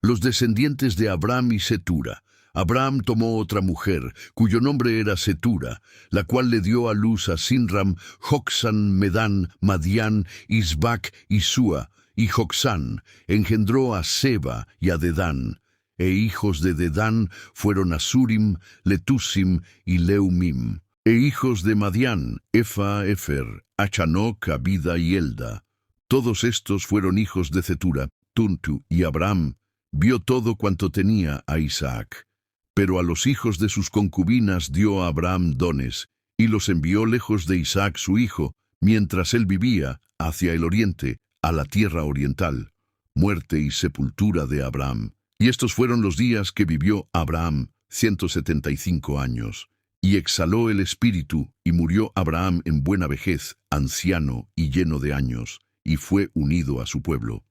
Los descendientes de Abram y Setura. Abram tomó otra mujer, cuyo nombre era Setura, la cual le dio a luz a Sinram, Joksán, Medán, Madián, Isbac y Sua, y Joksán engendró a Seba y a Dedán, e hijos de Dedán fueron Asurim, Letusim y Leumim, e hijos de Madián, Efa, Efer, Achanoc, Abida y Elda. Todos estos fueron hijos de Cetura. Tuntu y Abraham vio todo cuanto tenía a Isaac. Pero a los hijos de sus concubinas dio a Abraham dones, y los envió lejos de Isaac su hijo, mientras él vivía, hacia el oriente, a la tierra oriental. Muerte y sepultura de Abraham. Y estos fueron los días que vivió Abraham, 175 años. Y exhaló el espíritu, y murió Abraham en buena vejez, anciano y lleno de años, y fue unido a su pueblo.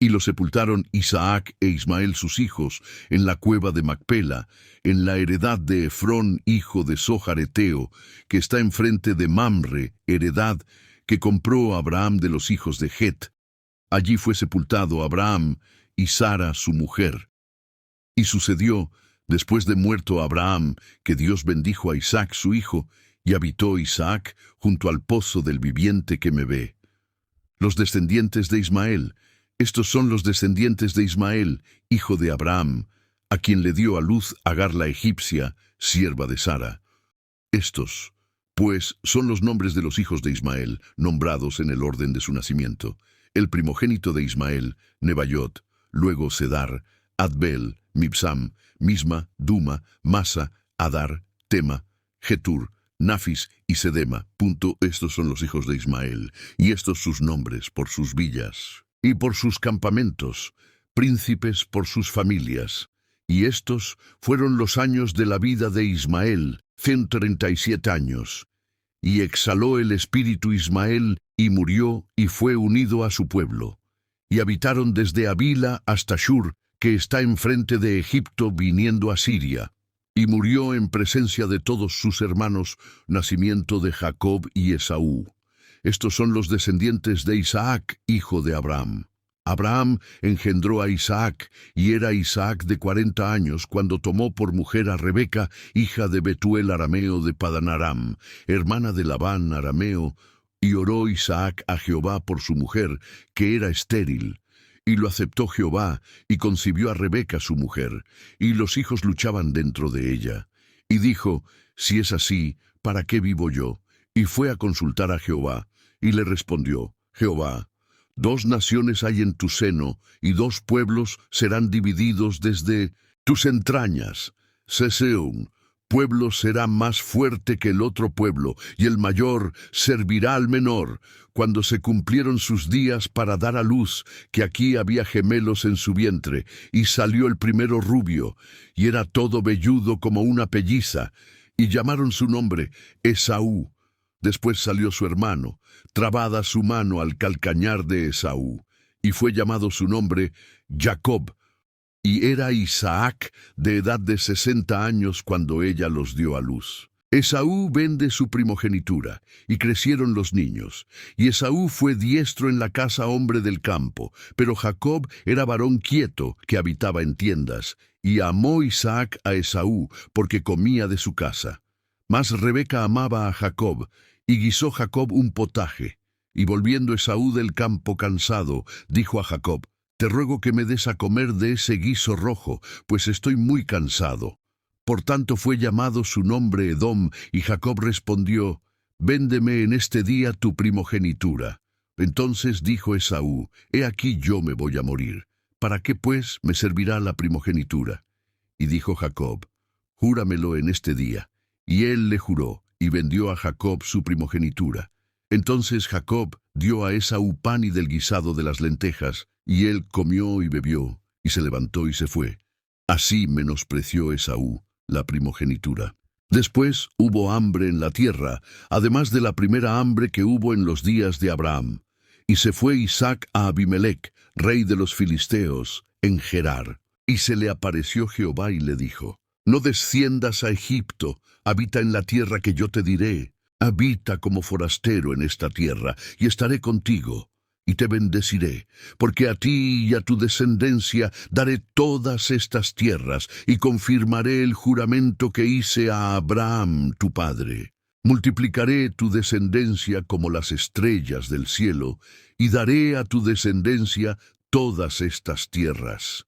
Y lo sepultaron Isaac e Ismael sus hijos en la cueva de Macpela, en la heredad de Efrón, hijo de Zohar Eteo, que está enfrente de Mamre, heredad que compró Abraham de los hijos de Het. Allí fue sepultado Abraham y Sara su mujer. Y sucedió, después de muerto Abraham, que Dios bendijo a Isaac su hijo, y habitó Isaac junto al pozo del viviente que me ve. Los descendientes de Ismael. Estos son los descendientes de Ismael, hijo de Abraham, a quien le dio a luz Agar la egipcia, sierva de Sara. Estos, pues, son los nombres de los hijos de Ismael, nombrados en el orden de su nacimiento. El primogénito de Ismael, Nebaiot, luego Cedar, Adbel, Mibsam, Misma, Duma, Masa, Adar, Tema, Getur, Nafis y Sedema. Estos son los hijos de Ismael, y estos sus nombres por sus villas y por sus campamentos, príncipes por sus familias. Y estos fueron los años de la vida de Ismael, 137 años. Y exhaló el espíritu Ismael, y murió, y fue unido a su pueblo. Y habitaron desde Avila hasta Shur, que está enfrente de Egipto, viniendo a Siria. Y murió en presencia de todos sus hermanos, nacimiento de Jacob y Esaú. Estos son los descendientes de Isaac, hijo de Abraham. Abraham engendró a Isaac, y era Isaac de 40 años cuando tomó por mujer a Rebeca, hija de Betuel arameo de Padan Aram, hermana de Labán arameo, y oró Isaac a Jehová por su mujer, que era estéril. Y lo aceptó Jehová, y concibió a Rebeca su mujer, y los hijos luchaban dentro de ella. Y dijo, si es así, ¿para qué vivo yo? Y fue a consultar a Jehová, y le respondió, Jehová, 2 naciones hay en tu seno, y 2 pueblos serán divididos desde tus entrañas. Seseón, pueblo será más fuerte que el otro pueblo, y el mayor servirá al menor. Cuando se cumplieron sus días para dar a luz, que aquí había gemelos en su vientre, y salió el primero rubio, y era todo velludo como una pelliza, y llamaron su nombre Esaú. Después salió su hermano, trabada su mano al calcañar de Esaú, y fue llamado su nombre Jacob. Y era Isaac de edad de 60 años cuando ella los dio a luz. Esaú vende su primogenitura, y crecieron los niños. Y Esaú fue diestro en la casa hombre del campo, pero Jacob era varón quieto que habitaba en tiendas, y amó Isaac a Esaú porque comía de su casa. Mas Rebeca amaba a Jacob, y guisó Jacob un potaje. Y volviendo Esaú del campo cansado, dijo a Jacob, te ruego que me des a comer de ese guiso rojo, pues estoy muy cansado. Por tanto fue llamado su nombre Edom, y Jacob respondió, véndeme en este día tu primogenitura. Entonces dijo Esaú, he aquí yo me voy a morir. ¿Para qué pues me servirá la primogenitura? Y dijo Jacob, júramelo en este día. Y él le juró, y vendió a Jacob su primogenitura. Entonces Jacob dio a Esaú pan y del guisado de las lentejas, y él comió y bebió, y se levantó y se fue. Así menospreció Esaú la primogenitura. Después hubo hambre en la tierra, además de la primera hambre que hubo en los días de Abraham. Y se fue Isaac a Abimelec, rey de los filisteos, en Gerar. Y se le apareció Jehová y le dijo, no desciendas a Egipto, habita en la tierra que yo te diré. Habita como forastero en esta tierra, y estaré contigo. y te bendeciré, porque a ti y a tu descendencia daré todas estas tierras, y confirmaré el juramento que hice a Abraham tu padre. Multiplicaré tu descendencia como las estrellas del cielo, y daré a tu descendencia todas estas tierras.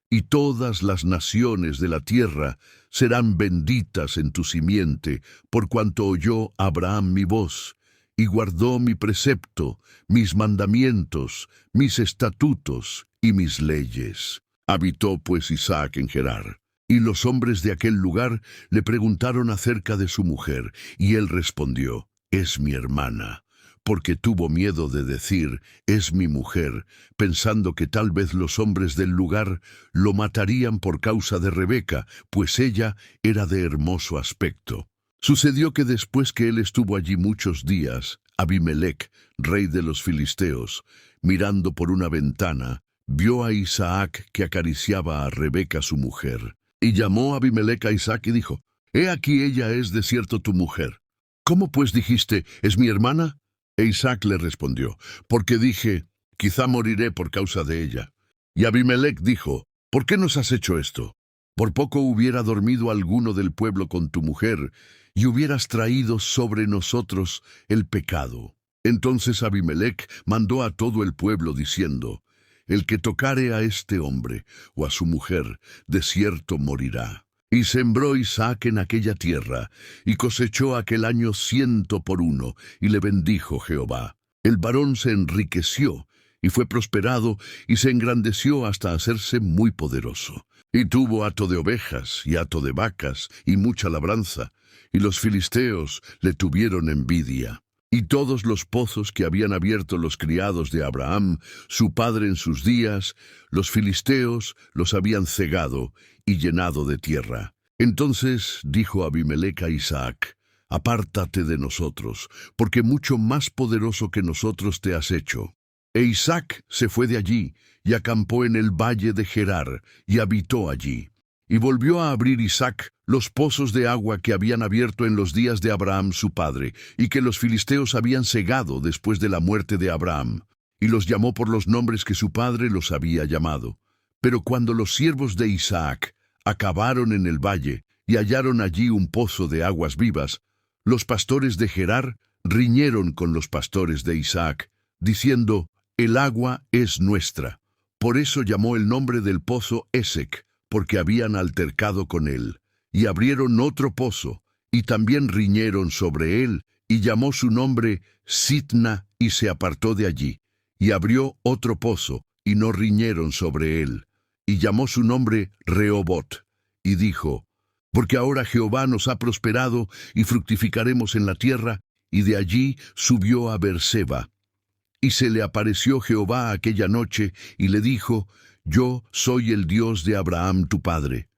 Y todas las naciones de la tierra serán benditas en tu simiente, por cuanto oyó Abraham mi voz, y guardó mi precepto, mis mandamientos, mis estatutos y mis leyes. Habitó pues Isaac en Gerar. Y los hombres de aquel lugar le preguntaron acerca de su mujer, y él respondió, es mi hermana, porque tuvo miedo de decir, es mi mujer, pensando que tal vez los hombres del lugar lo matarían por causa de Rebeca, pues ella era de hermoso aspecto. Sucedió que después que él estuvo allí muchos días, Abimelech, rey de los filisteos, mirando por una ventana, vio a Isaac que acariciaba a Rebeca su mujer. Y llamó a Abimelech a Isaac y dijo, he aquí ella es de cierto tu mujer. ¿Cómo pues dijiste, es mi hermana? E Isaac le respondió, porque dije, quizá moriré por causa de ella. Y Abimelech dijo, ¿por qué nos has hecho esto? Por poco hubiera dormido alguno del pueblo con tu mujer, y hubieras traído sobre nosotros el pecado. Entonces Abimelech mandó a todo el pueblo diciendo, el que tocare a este hombre o a su mujer, de cierto morirá. Y sembró Isaac en aquella tierra, y cosechó aquel año 100 por 1, y le bendijo Jehová. El varón se enriqueció, y fue prosperado, y se engrandeció hasta hacerse muy poderoso. Y tuvo hato de ovejas, y hato de vacas, y mucha labranza, y los filisteos le tuvieron envidia. Y todos los pozos que habían abierto los criados de Abraham, su padre en sus días, los filisteos los habían cegado y llenado de tierra. Entonces dijo Abimelech a Isaac, apártate de nosotros, porque mucho más poderoso que nosotros te has hecho. E Isaac se fue de allí, y acampó en el valle de Gerar, y habitó allí. Y volvió a abrir Isaac los pozos de agua que habían abierto en los días de Abraham su padre, y que los filisteos habían cegado después de la muerte de Abraham, y los llamó por los nombres que su padre los había llamado. Pero cuando los siervos de Isaac acabaron en el valle, y hallaron allí un pozo de aguas vivas, los pastores de Gerar riñeron con los pastores de Isaac, diciendo, el agua es nuestra. Por eso llamó el nombre del pozo Esek, porque habían altercado con él. Y abrieron otro pozo, y también riñeron sobre él, y llamó su nombre Sitna, y se apartó de allí. Y abrió otro pozo, y no riñeron sobre él. Y llamó su nombre Rehobot, y dijo, porque ahora Jehová nos ha prosperado, y fructificaremos en la tierra, y de allí subió a Beerseba. Y se le apareció Jehová aquella noche, y le dijo, yo soy el Dios de Abraham tu padre.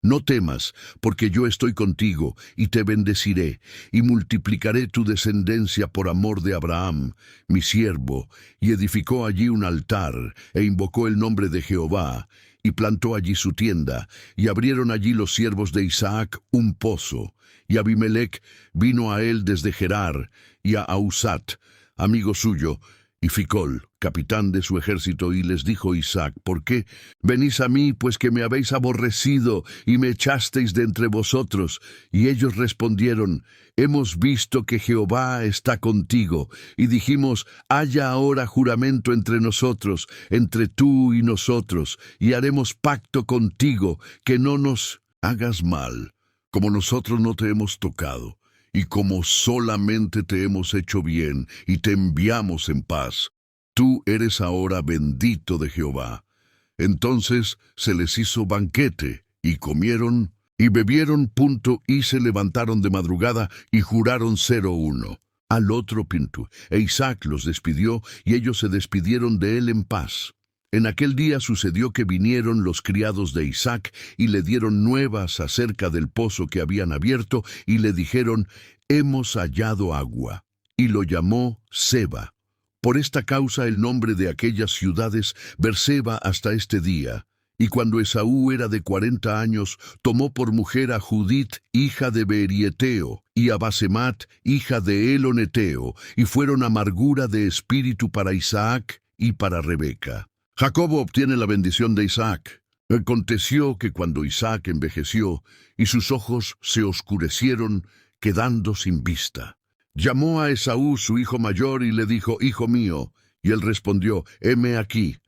No temas, porque yo estoy contigo, y te bendeciré, y multiplicaré tu descendencia por amor de Abraham, mi siervo. Y edificó allí un altar, e invocó el nombre de Jehová, y plantó allí su tienda, y abrieron allí los siervos de Isaac un pozo. Y Abimelech vino a él desde Gerar, y a Ausat, amigo suyo, y Ficol, capitán de su ejército, y les dijo Isaac, ¿por qué venís a mí, pues que me habéis aborrecido, y me echasteis de entre vosotros? Y ellos respondieron, hemos visto que Jehová está contigo, y dijimos, haya ahora juramento entre nosotros, entre tú y nosotros, y haremos pacto contigo, que no nos hagas mal, como nosotros no te hemos tocado. Y como solamente te hemos hecho bien, y te enviamos en paz, tú eres ahora bendito de Jehová. Entonces se les hizo banquete, y comieron, y bebieron, y se levantaron de madrugada, y juraron 0-1 al otro punto. E Isaac los despidió, y ellos se despidieron de él en paz. En aquel día sucedió que vinieron los criados de Isaac y le dieron nuevas acerca del pozo que habían abierto y le dijeron, hemos hallado agua. Y lo llamó Seba. Por esta causa el nombre de aquellas ciudades Beerseba hasta este día. Y cuando Esaú era de 40 años, tomó por mujer a Judit, hija de Beerieteo, y a Basemat, hija de Eloneteo, y fueron amargura de espíritu para Isaac y para Rebeca. Jacob obtiene la bendición de Isaac. Aconteció que cuando Isaac envejeció y sus ojos se oscurecieron, quedando sin vista, llamó a Esaú su hijo mayor y le dijo: Hijo mío. Y él respondió: Heme aquí.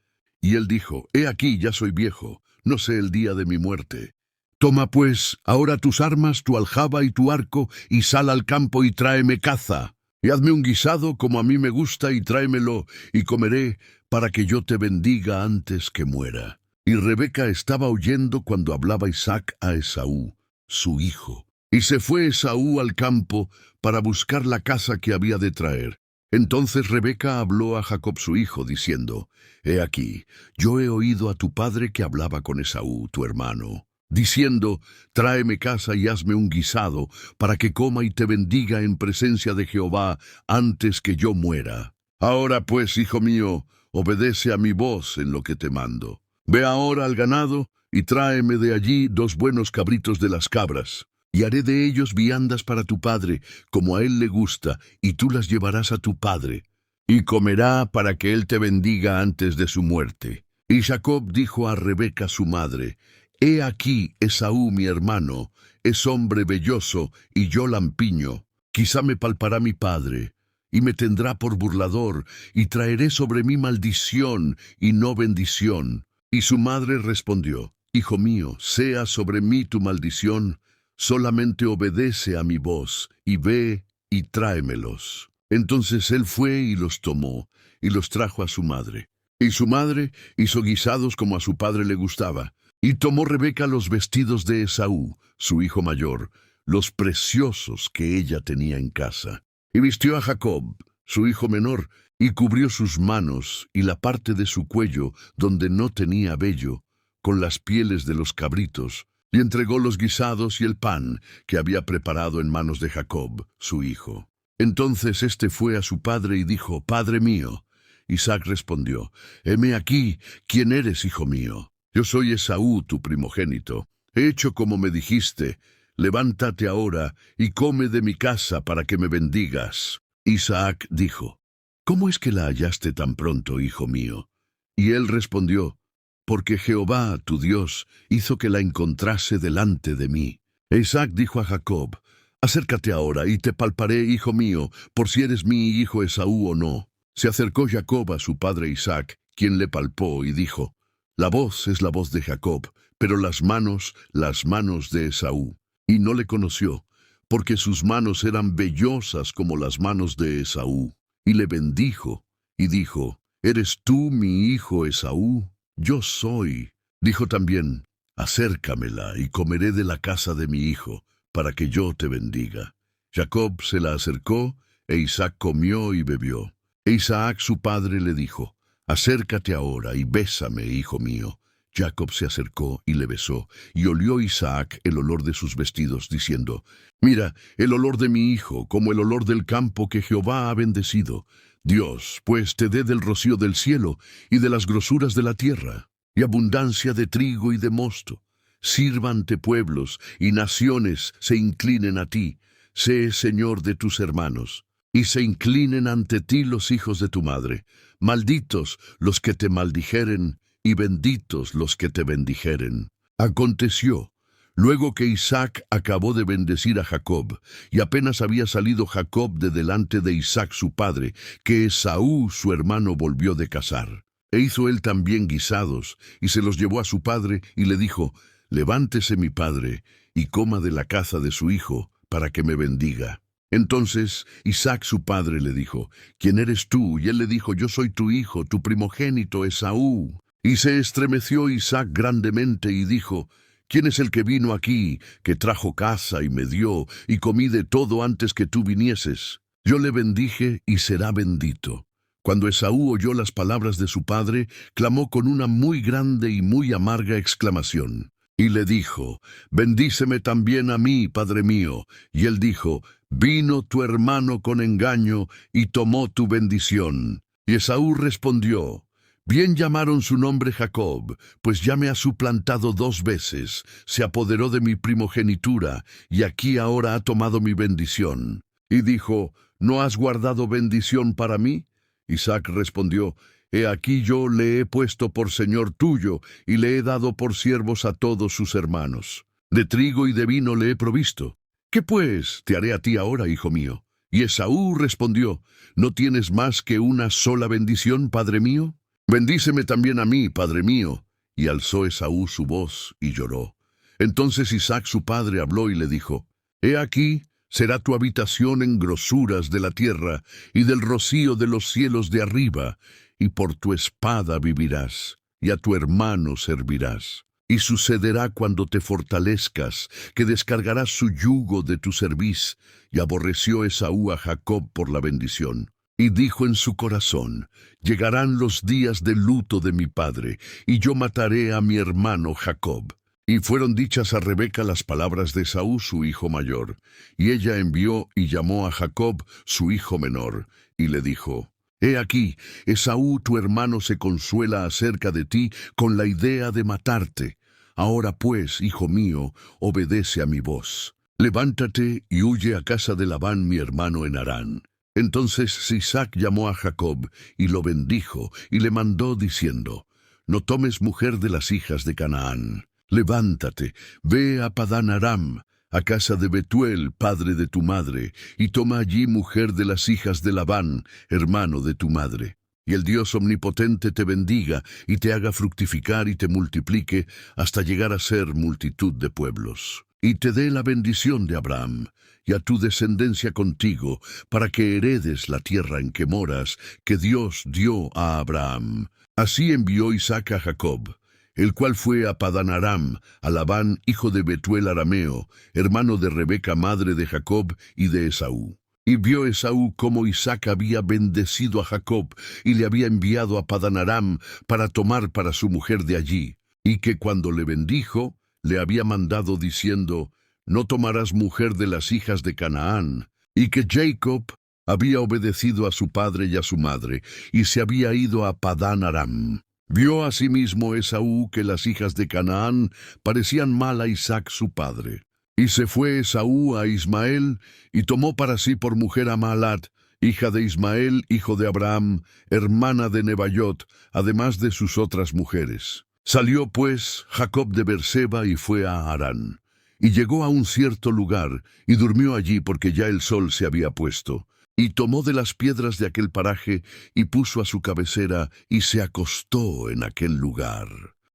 Y él dijo: He aquí, ya soy viejo, no sé el día de mi muerte. Toma pues ahora tus armas, tu aljaba y tu arco, y sal al campo y tráeme caza. Y hazme un guisado como a mí me gusta, y tráemelo, y comeré, para que yo te bendiga antes que muera. Y Rebeca estaba oyendo cuando hablaba Isaac a Esaú, su hijo. Y se fue Esaú al campo para buscar la caza que había de traer. Entonces Rebeca habló a Jacob su hijo, diciendo: He aquí, yo he oído a tu padre que hablaba con Esaú, tu hermano, diciendo: Tráeme caza y hazme un guisado, para que coma y te bendiga en presencia de Jehová antes que yo muera. Ahora pues, hijo mío, obedece a mi voz en lo que te mando. Ve ahora al ganado y tráeme de allí 2 buenos cabritos de las cabras, y haré de ellos viandas para tu padre, como a él le gusta, y tú las llevarás a tu padre, y comerá para que él te bendiga antes de su muerte. Y Jacob dijo a Rebeca su madre: He aquí, Esaú mi hermano, es hombre velloso, y yo lampiño. Quizá me palpará mi padre, y me tendrá por burlador, y traeré sobre mí maldición, y no bendición. Y su madre respondió: Hijo mío, sea sobre mí tu maldición, solamente obedece a mi voz, y ve y tráemelos. Entonces él fue y los tomó, y los trajo a su madre. Y su madre hizo guisados como a su padre le gustaba. Y tomó Rebeca los vestidos de Esaú, su hijo mayor, los preciosos que ella tenía en casa. Y vistió a Jacob, su hijo menor, y cubrió sus manos y la parte de su cuello donde no tenía vello, con las pieles de los cabritos, y entregó los guisados y el pan que había preparado en manos de Jacob, su hijo. Entonces éste fue a su padre y dijo: Padre mío. Isaac respondió: Heme aquí, ¿quién eres, hijo mío? Yo soy Esaú, tu primogénito. He hecho como me dijiste. Levántate ahora y come de mi casa para que me bendigas. Isaac dijo: ¿Cómo es que la hallaste tan pronto, hijo mío? Y él respondió: Porque Jehová, tu Dios, hizo que la encontrase delante de mí. E Isaac dijo a Jacob: Acércate ahora y te palparé, hijo mío, por si eres mi hijo Esaú o no. Se acercó Jacob a su padre Isaac, quien le palpó y dijo: La voz es la voz de Jacob, pero las manos de Esaú. Y no le conoció, porque sus manos eran vellosas como las manos de Esaú. Y le bendijo, y dijo: ¿Eres tú mi hijo Esaú? Yo soy. Dijo también: Acércamela, y comeré de la casa de mi hijo, para que yo te bendiga. Jacob se la acercó, e Isaac comió y bebió. E Isaac su padre le dijo: Acércate ahora y bésame, hijo mío. Jacob se acercó y le besó, y olió Isaac el olor de sus vestidos, diciendo: Mira, el olor de mi hijo, como el olor del campo que Jehová ha bendecido. Dios, pues, te dé del rocío del cielo y de las grosuras de la tierra, y abundancia de trigo y de mosto. Sírvante pueblos y naciones se inclinen a ti. Sé Señor de tus hermanos, y se inclinen ante ti los hijos de tu madre. Malditos los que te maldijeren, y benditos los que te bendijeren. Aconteció, luego que Isaac acabó de bendecir a Jacob, y apenas había salido Jacob de delante de Isaac su padre, que Esaú su hermano volvió de cazar. E hizo él también guisados, y se los llevó a su padre, y le dijo: Levántese mi padre, y coma de la caza de su hijo, para que me bendiga. Entonces Isaac su padre le dijo: ¿Quién eres tú? Y él le dijo: Yo soy tu hijo, tu primogénito Esaú. Y se estremeció Isaac grandemente y dijo: ¿Quién es el que vino aquí, que trajo caza y me dio, y comí de todo antes que tú vinieses? Yo le bendije y será bendito. Cuando Esaú oyó las palabras de su padre, clamó con una muy grande y muy amarga exclamación. Y le dijo: Bendíceme también a mí, padre mío. Y él dijo: Vino tu hermano con engaño y tomó tu bendición. Y Esaú respondió: Bien llamaron su nombre Jacob, pues ya me ha suplantado 2 veces, se apoderó de mi primogenitura, y aquí ahora ha tomado mi bendición. Y dijo: ¿No has guardado bendición para mí? Isaac respondió: He aquí yo le he puesto por señor tuyo, y le he dado por siervos a todos sus hermanos. De trigo y de vino le he provisto. ¿Qué pues te haré a ti ahora, hijo mío? Y Esaú respondió, ¿no tienes más que una sola bendición, padre mío? Bendíceme también a mí, padre mío. Y alzó Esaú su voz y lloró. Entonces Isaac su padre habló y le dijo, He aquí, será tu habitación en grosuras de la tierra y del rocío de los cielos de arriba, y por tu espada vivirás, y a tu hermano servirás. Y sucederá cuando te fortalezcas, que descargarás su yugo de tu cerviz. Y aborreció Esaú a Jacob por la bendición. Y dijo en su corazón, llegarán los días de luto de mi padre, y yo mataré a mi hermano Jacob. Y fueron dichas a Rebeca las palabras de Esaú, su hijo mayor. Y ella envió y llamó a Jacob, su hijo menor, y le dijo, He aquí, Esaú tu hermano se consuela acerca de ti con la idea de matarte. Ahora pues, hijo mío, obedece a mi voz. Levántate y huye a casa de Labán mi hermano en Harán. Entonces Isaac llamó a Jacob y lo bendijo y le mandó diciendo, No tomes mujer de las hijas de Canaán. Levántate, ve a Padán Aram, a casa de Betuel, padre de tu madre, y toma allí mujer de las hijas de Labán, hermano de tu madre. Y el Dios omnipotente te bendiga, y te haga fructificar y te multiplique, hasta llegar a ser multitud de pueblos. Y te dé la bendición de Abraham, y a tu descendencia contigo, para que heredes la tierra en que moras, que Dios dio a Abraham. Así envió Isaac a Jacob, el cual fue a Padán Aram, a Labán, hijo de Betuel arameo, hermano de Rebeca, madre de Jacob y de Esaú. Y vio Esaú cómo Isaac había bendecido a Jacob, y le había enviado a Padán Aram para tomar para su mujer de allí, y que cuando le bendijo, le había mandado diciendo, No tomarás mujer de las hijas de Canaán, y que Jacob había obedecido a su padre y a su madre, y se había ido a Padán Aram. Vio asimismo Esaú que las hijas de Canaán parecían mal a Isaac su padre. Y se fue Esaú a Ismael, y tomó para sí por mujer a Maalat, hija de Ismael, hijo de Abraham, hermana de Nebaiot, además de sus otras mujeres. Salió pues Jacob de Beerseba y fue a Harán. Y llegó a un cierto lugar, y durmió allí porque ya el sol se había puesto. Y tomó de las piedras de aquel paraje, y puso a su cabecera, y se acostó en aquel lugar.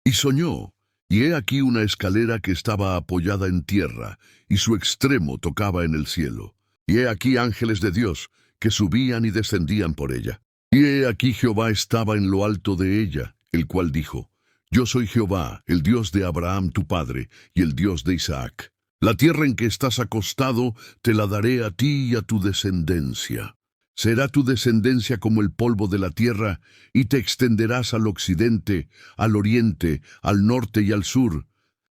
Y soñó, y he aquí una escalera que estaba apoyada en tierra, y su extremo tocaba en el cielo. Y he aquí ángeles de Dios, que subían y descendían por ella. Y he aquí Jehová estaba en lo alto de ella, el cual dijo, Yo soy Jehová, el Dios de Abraham tu padre, y el Dios de Isaac. La tierra en que estás acostado te la daré a ti y a tu descendencia. Será tu descendencia como el polvo de la tierra, y te extenderás al occidente, al oriente, al norte y al sur,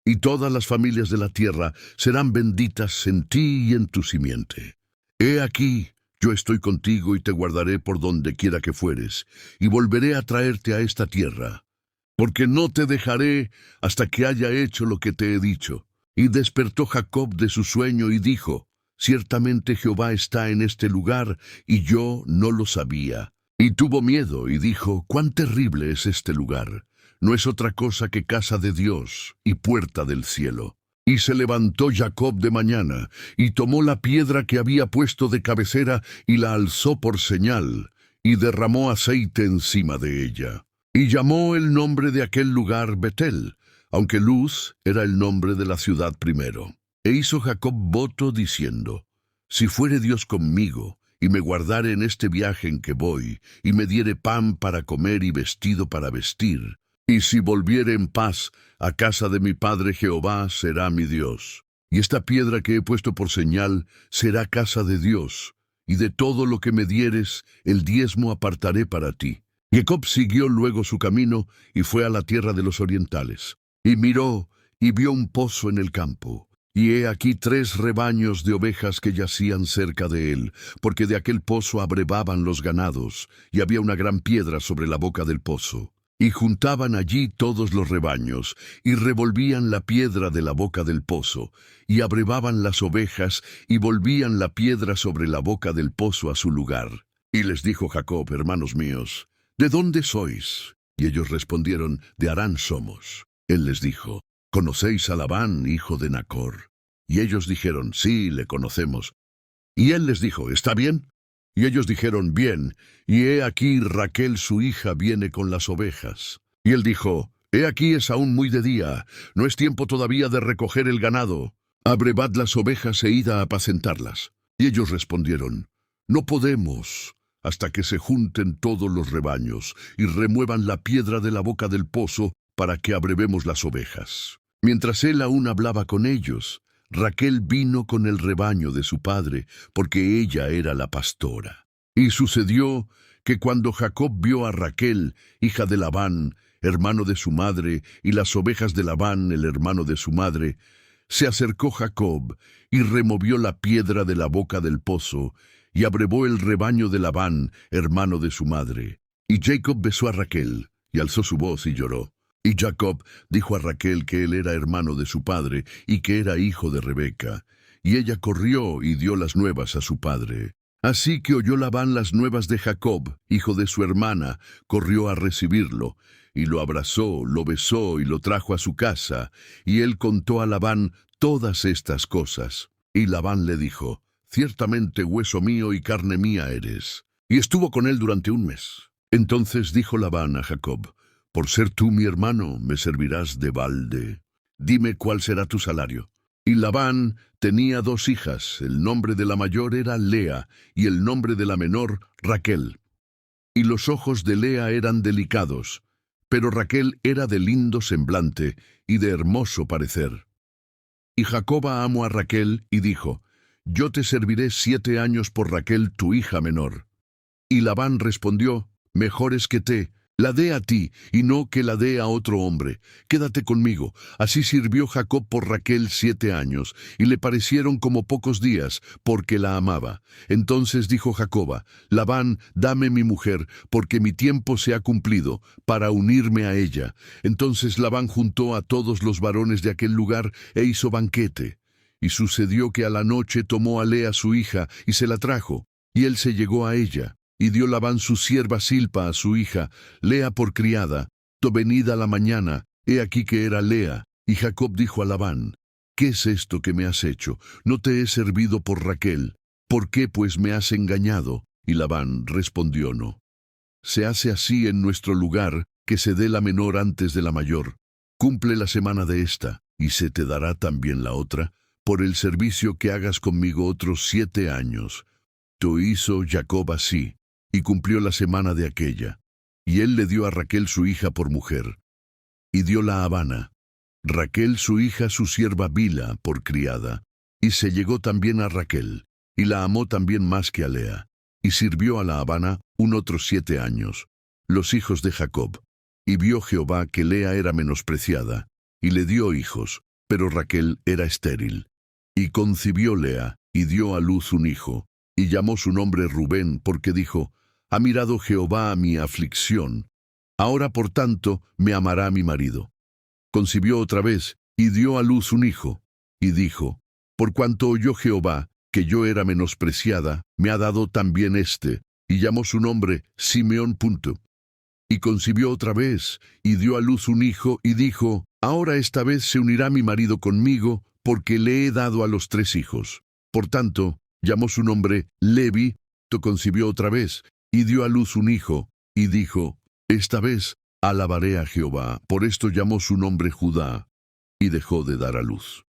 y todas las familias de la tierra serán benditas en ti y en tu simiente. He aquí, yo estoy contigo y te guardaré por donde quiera que fueres, y volveré a traerte a esta tierra, porque no te dejaré hasta que haya hecho lo que te he dicho. Y despertó Jacob de su sueño y dijo, Ciertamente Jehová está en este lugar, y yo no lo sabía. Y tuvo miedo y dijo, Cuán terrible es este lugar. No es otra cosa que casa de Dios y puerta del cielo. Y se levantó Jacob de mañana, y tomó la piedra que había puesto de cabecera, y la alzó por señal, y derramó aceite encima de ella. Y llamó el nombre de aquel lugar Betel, aunque Luz era el nombre de la ciudad primero. E hizo Jacob voto diciendo, Si fuere Dios conmigo, y me guardare en este viaje en que voy, y me diere pan para comer y vestido para vestir, y si volviere en paz a casa de mi padre Jehová será mi Dios. Y esta piedra que he puesto por señal será casa de Dios, y de todo lo que me dieres, el diezmo apartaré para ti. Jacob siguió luego su camino, y fue a la tierra de los orientales. Y miró, y vio un pozo en el campo. Y he aquí 3 rebaños de ovejas que yacían cerca de él, porque de aquel pozo abrevaban los ganados, y había una gran piedra sobre la boca del pozo. Y juntaban allí todos los rebaños, y revolvían la piedra de la boca del pozo, y abrevaban las ovejas, y volvían la piedra sobre la boca del pozo a su lugar. Y les dijo Jacob, hermanos míos, ¿de dónde sois? Y ellos respondieron, de Harán somos. Él les dijo, ¿conocéis a Labán, hijo de Nacor? Y ellos dijeron, sí, le conocemos. Y él les dijo, ¿está bien? Y ellos dijeron, bien, y he aquí Raquel su hija viene con las ovejas. Y él dijo, he aquí es aún muy de día, no es tiempo todavía de recoger el ganado. Abrevad las ovejas e id a apacentarlas. Y ellos respondieron, no podemos, hasta que se junten todos los rebaños y remuevan la piedra de la boca del pozo para que abrevemos las ovejas. Mientras él aún hablaba con ellos, Raquel vino con el rebaño de su padre, porque ella era la pastora. Y sucedió que cuando Jacob vio a Raquel, hija de Labán, hermano de su madre, y las ovejas de Labán, el hermano de su madre, se acercó Jacob y removió la piedra de la boca del pozo, y abrevó el rebaño de Labán, hermano de su madre. Y Jacob besó a Raquel, y alzó su voz y lloró. Y Jacob dijo a Raquel que él era hermano de su padre y que era hijo de Rebeca. Y ella corrió y dio las nuevas a su padre. Así que oyó Labán las nuevas de Jacob, hijo de su hermana, corrió a recibirlo, y lo abrazó, lo besó y lo trajo a su casa. Y él contó a Labán todas estas cosas. Y Labán le dijo, ciertamente hueso mío y carne mía eres. Y estuvo con él durante un mes. Entonces dijo Labán a Jacob, por ser tú mi hermano, me servirás de balde. Dime cuál será tu salario. Y Labán tenía 2 hijas, el nombre de la mayor era Lea, y el nombre de la menor, Raquel. Y los ojos de Lea eran delicados, pero Raquel era de lindo semblante y de hermoso parecer. Y Jacob amó a Raquel y dijo, yo te serviré 7 años por Raquel, tu hija menor. Y Labán respondió, mejor es que la dé a ti, y no que la dé a otro hombre. Quédate conmigo. Así sirvió Jacob por Raquel 7 años, y le parecieron como pocos días, porque la amaba. Entonces dijo Jacob, Labán, dame mi mujer, porque mi tiempo se ha cumplido, para unirme a ella. Entonces Labán juntó a todos los varones de aquel lugar, e hizo banquete. Y sucedió que a la noche tomó a Lea su hija, y se la trajo, y él se llegó a ella. Y dio Labán su sierva Silpa a su hija, Lea por criada. Venida la mañana, he aquí que era Lea. Y Jacob dijo a Labán, ¿qué es esto que me has hecho? No te he servido por Raquel. ¿Por qué pues me has engañado? Y Labán respondió, no. Se hace así en nuestro lugar, que se dé la menor antes de la mayor. Cumple la semana de esta, y se te dará también la otra, por el servicio que hagas conmigo otros 7 años. Lo hizo Jacob así, y cumplió la semana de aquella. Y él le dio a Raquel su hija por mujer, y dióla a Habana. Raquel su hija su sierva Bila por criada, y se llegó también a Raquel, y la amó también más que a Lea, y sirvió a la Habana otros 7 años, los hijos de Jacob. Y vio Jehová que Lea era menospreciada, y le dio hijos, pero Raquel era estéril. Y concibió Lea, y dio a luz un hijo, y llamó su nombre Rubén, porque dijo, ha mirado Jehová a mi aflicción. Ahora, por tanto, me amará mi marido. Concibió otra vez, y dio a luz un hijo, y dijo, por cuanto oyó Jehová, que yo era menospreciada, me ha dado también este, y llamó su nombre Simeón. Y concibió otra vez, y dio a luz un hijo, y dijo, ahora esta vez se unirá mi marido conmigo, porque le he dado a los 3 hijos. Por tanto, llamó su nombre Levi, concibió otra vez, y dio a luz un hijo, y dijo, esta vez alabaré a Jehová. Por esto llamó su nombre Judá, y dejó de dar a luz.